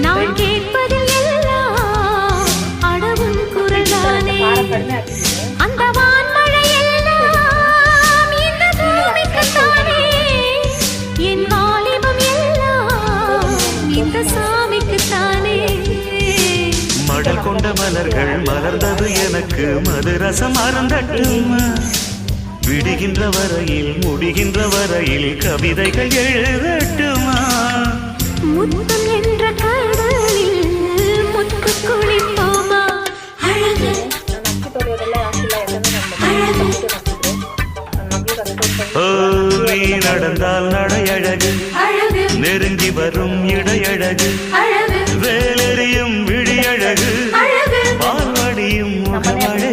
நான் கேட்பதில் எல்லாம் அடவும் குரல்தானே. அந்த வான்மழை எல்லாம் இந்த பூமிக்குத்தானே. என் வாலிபம் எல்லாம் இந்த சாமிக்குத்தானே. மடல் கொண்ட மலர்கள் மலர்ந்தது எனக்கு மதுரசம் அருந்தட்டுமா. விடுகின்ற வரையில் முடிகின்ற வரையில் கவிதைகள் எழுதட்டுமா. முத்தம் என்ற கடலில் முத்து குளிப்போமா. அழகு நீ நடந்தால் நடையழகு, நெருங்கி வரும் இடையழகு, வேலெறியும் விழியழகு, பால்வடியும் முகமழகு.